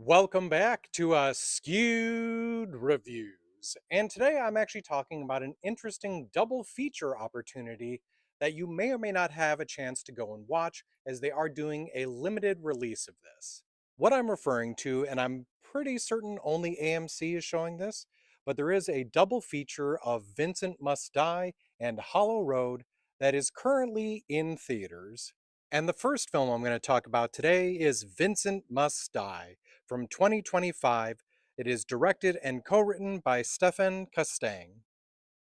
Welcome back to Askewed Reviews. And today I'm actually talking about an interesting double feature opportunity that you may or may not have a chance to go and watch, as they are doing a limited release of this. What I'm referring to, and I'm pretty certain only AMC is showing this, but there is a double feature of Vincent Must Die and Hollow Road that is currently in theaters. And the first film I'm going to talk about today is Vincent Must Die from 2025. It is directed and co-written by Stefan Castang.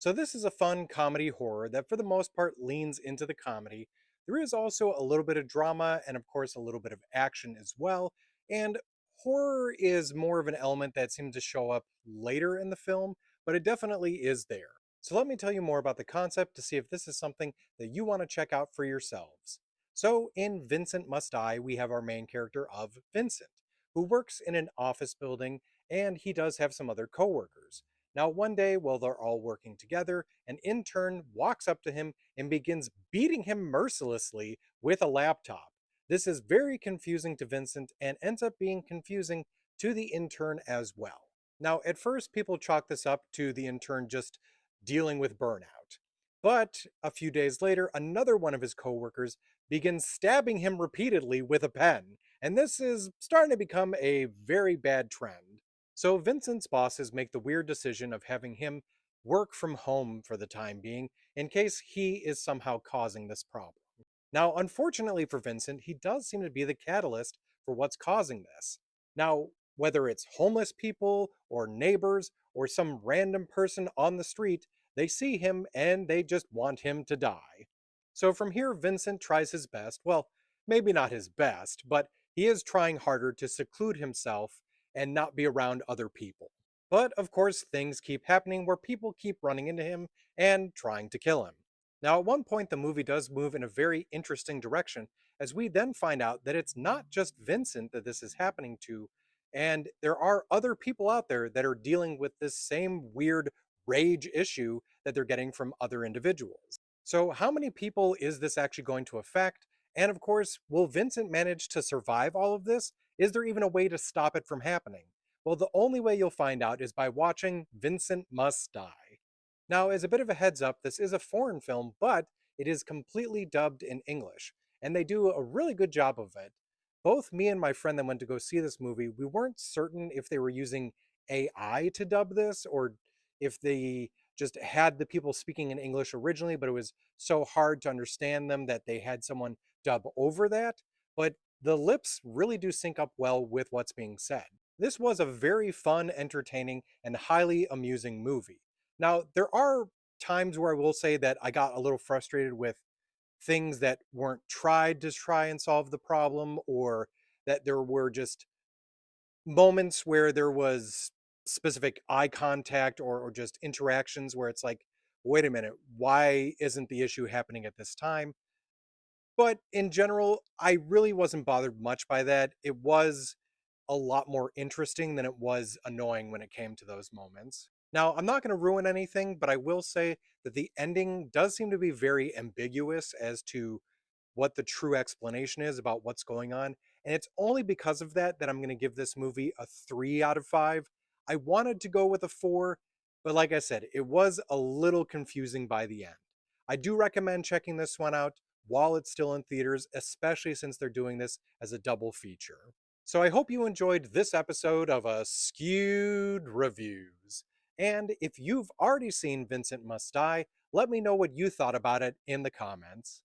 So this is a fun comedy horror that for the most part leans into the comedy. There is also a little bit of drama and of course a little bit of action as well. And horror is more of an element that seems to show up later in the film, but it definitely is there. So let me tell you more about the concept to see if this is something that you want to check out for yourselves. So in Vincent Must Die, we have our main character of Vincent, who works in an office building, and he does have some other coworkers. Now, one day, while they're all working together, an intern walks up to him and begins beating him mercilessly with a laptop. This is very confusing to Vincent and ends up being confusing to the intern as well. Now, at first, people chalk this up to the intern just dealing with burnout. But a few days later, another one of his coworkers begins stabbing him repeatedly with a pen, and this is starting to become a very bad trend. So Vincent's bosses make the weird decision of having him work from home for the time being in case he is somehow causing this problem. Now, unfortunately for Vincent, he does seem to be the catalyst for what's causing this. Now, whether it's homeless people or neighbors or some random person on the street, they see him and they just want him to die. So from here, Vincent tries his best. Well, maybe not his best, but he is trying harder to seclude himself and not be around other people. But of course, things keep happening where people keep running into him and trying to kill him. Now, at one point, the movie does move in a very interesting direction, as we then find out that it's not just Vincent that this is happening to, and there are other people out there that are dealing with this same weird rage issue that they're getting from other individuals. So, how many people is this actually going to affect? And of course, will Vincent manage to survive all of this? Is there even a way to stop it from happening? Well, the only way you'll find out is by watching Vincent Must Die. Now, as a bit of a heads up, this is a foreign film, but it is completely dubbed in English, and they do a really good job of it. Both me and my friend that went to go see this movie, we weren't certain if they were using AI to dub this or if they just had the people speaking in English originally, but it was so hard to understand them that they had someone dub over that. But the lips really do sync up well with what's being said. This was a very fun, entertaining, and highly amusing movie. Now, there are times where I will say that I got a little frustrated with things that weren't tried to try and solve the problem, or that there were just moments where there was specific eye contact or just interactions where it's like, wait a minute, why isn't the issue happening at this time? But in general, I really wasn't bothered much by that. It was a lot more interesting than it was annoying when it came to those moments. Now, I'm not going to ruin anything, but I will say that the ending does seem to be very ambiguous as to what the true explanation is about what's going on. And it's only because of that that I'm going to give this movie a 3 out of 5. I wanted to go with a 4, but like I said, it was a little confusing by the end. I do recommend checking this one out while it's still in theaters, especially since they're doing this as a double feature. So I hope you enjoyed this episode of Askewed Reviews. And if you've already seen Vincent Must Die, let me know what you thought about it in the comments.